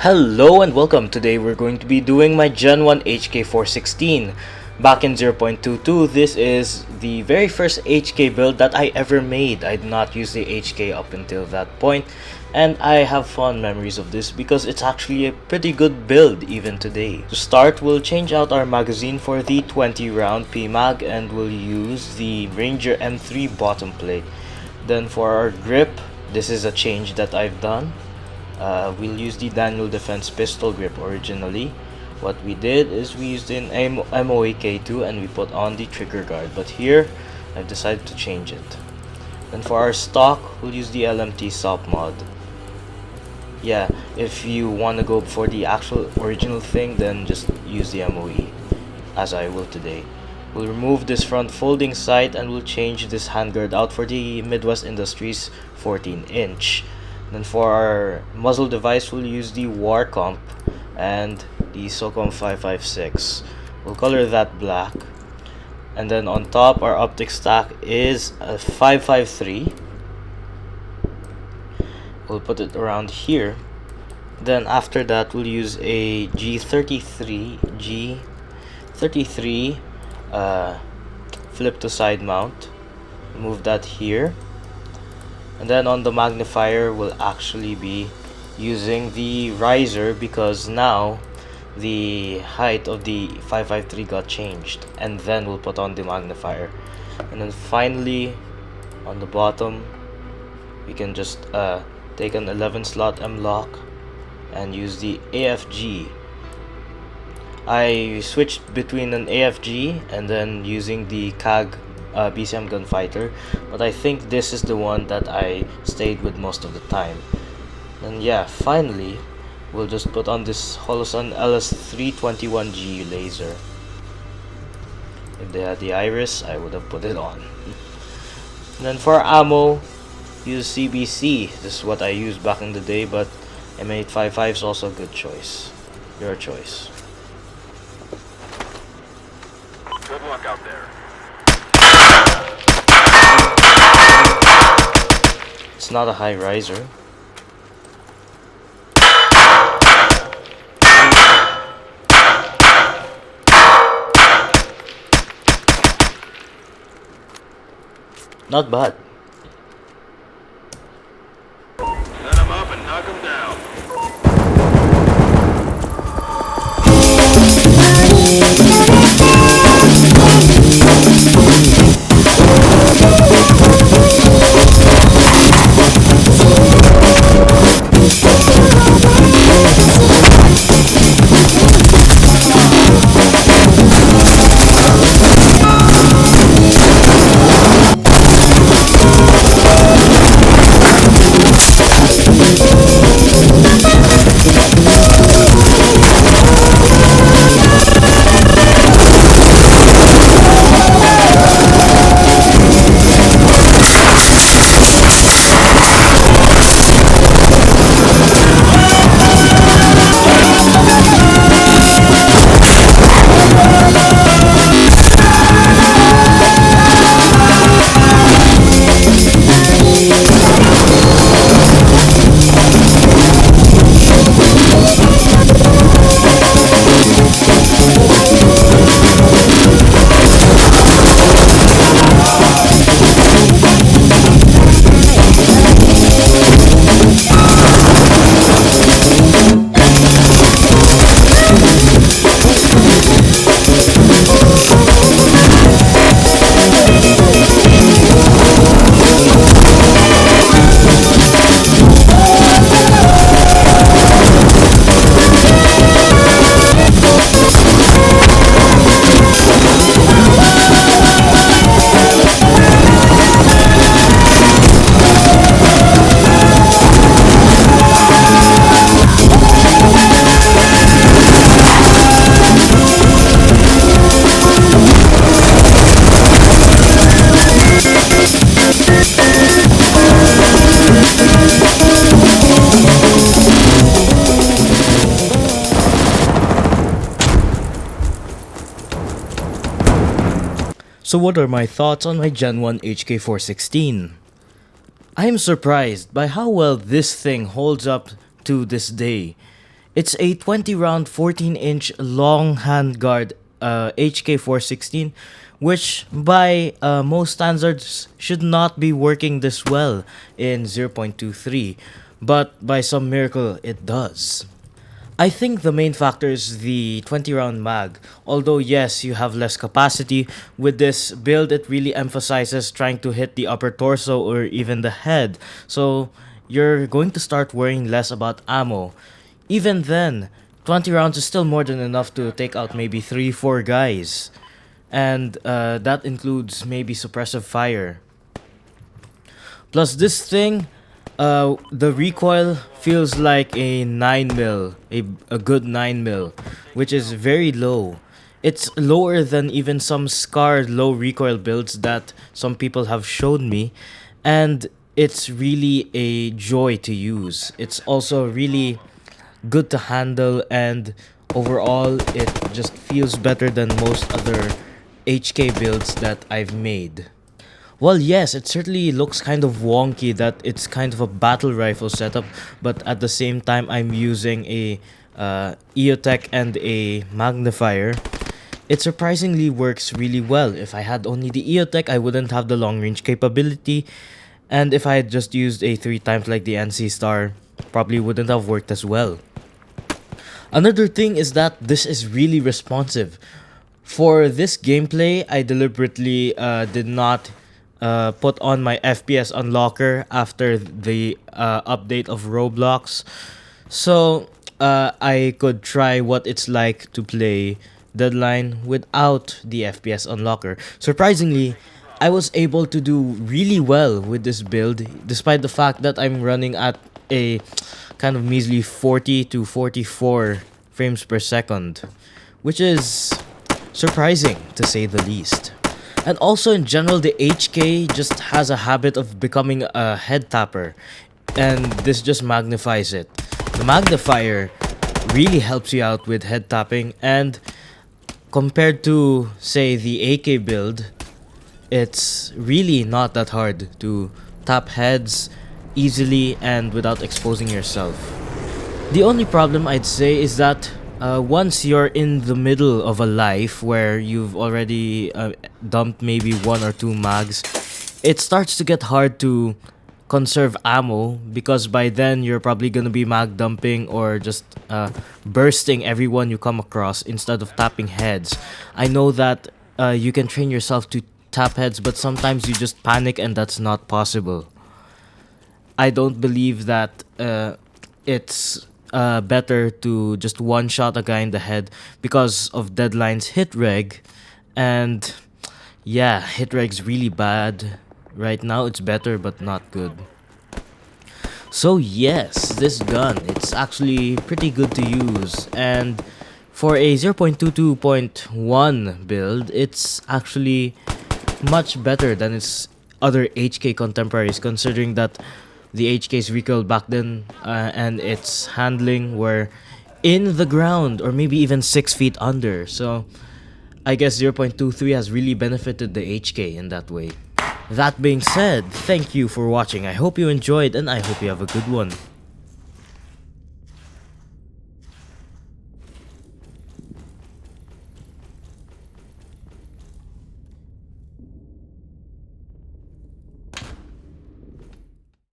Hello and welcome. Today we're going to be doing my Gen 1 HK416. Back in 0.22, this is the very first HK build that I ever made. I did not use the HK up until that point, and I have fond memories of this because it's actually a pretty good build even today. To start, we'll change out our magazine for the 20 round PMAG and we'll use the Ranger M3 bottom plate. Then for our grip, this is a change that I've done. We'll use the Daniel Defense pistol grip originally. What we did is we used an MOAK2 and we put on the trigger guard, but here I've decided to change it. Then for our stock, we'll use the LMT SOP mod. Yeah, if you want to go for the actual original thing, then just use the MOE, as I will today. We'll remove this front folding sight and we'll change this handguard out for the Midwest Industries 14-inch. Then for our muzzle device, we'll use the War Comp and the SOCOM 556. We'll color that black. And then on top, our optic stack is a 553. We'll put it around here. Then after that, we'll use a G33 flip to side mount. Move that here. And then on the magnifier, we'll actually be using the riser because now the height of the 553 got changed. And then we'll put on the magnifier. And then finally, on the bottom, we can just take an 11 slot M-lock and use the AFG. I switched between an AFG and then using the CAG BCM gunfighter, but I think this is the one that I stayed with most of the time. And yeah, finally we'll just put on this Holosun LS321G laser. If they had the iris, I would have put it on. And then for ammo, use CBC. This is what I used back in the day, but M855 is also a good choice. Your choice. Good luck out there. It's not a high riser. Not bad. Set him up and knock him down. So what are my thoughts on my Gen 1 HK416? I am surprised by how well this thing holds up to this day. It's a 20 round 14-inch long handguard HK416, which by most standards should not be working this well in 0.23, but by some miracle it does. I think the main factor is the 20 round mag. Although yes, you have less capacity, with this build it really emphasizes trying to hit the upper torso or even the head. So you're going to start worrying less about ammo. Even then, 20 rounds is still more than enough to take out maybe 3-4 guys. And that includes maybe suppressive fire. Plus this thing, the recoil feels like a 9mm, a good 9mm, which is very low. It's lower than even some scarred low recoil builds that some people have shown me, and it's really a joy to use. It's also really good to handle, and overall it just feels better than most other HK builds that I've made. Well, yes, it certainly looks kind of wonky that it's kind of a battle rifle setup, but at the same time I'm using a EOTech and a magnifier. It surprisingly works really well. If I had only the EOTech, I wouldn't have the long range capability, and if I had just used a 3x like the NC Star, probably wouldn't have worked as well. Another thing is that this is really responsive. For this gameplay, I deliberately did not put on my FPS unlocker after the update of Roblox, so I could try what it's like to play Deadline without the FPS unlocker. Surprisingly, I was able to do really well with this build, despite the fact that I'm running at a kind of measly 40 to 44 frames per second, which is surprising to say the least. And also in general, the HK just has a habit of becoming a head tapper, and this just magnifies it. The magnifier really helps you out with head tapping, and compared to, say, the AK build, it's really not that hard to tap heads easily and without exposing yourself. The only problem I'd say is that once you're in the middle of a life where you've already dumped maybe 1 or 2 mags, it starts to get hard to conserve ammo, because by then you're probably gonna be mag dumping or just bursting everyone you come across instead of tapping heads. I know that you can train yourself to tap heads, but sometimes you just panic and that's not possible. I don't believe that it's better to just one-shot a guy in the head because of Deadline's hit reg, and yeah, hit reg's really bad. Right now it's better but not good. So yes, this gun, it's actually pretty good to use, and for a 0.22.1 build, it's actually much better than its other HK contemporaries, considering that the HK's recoil back then and its handling were in the ground or maybe even 6 feet under. So I guess 0.23 has really benefited the HK in that way. That being said, thank you for watching. I hope you enjoyed, and I hope you have a good one.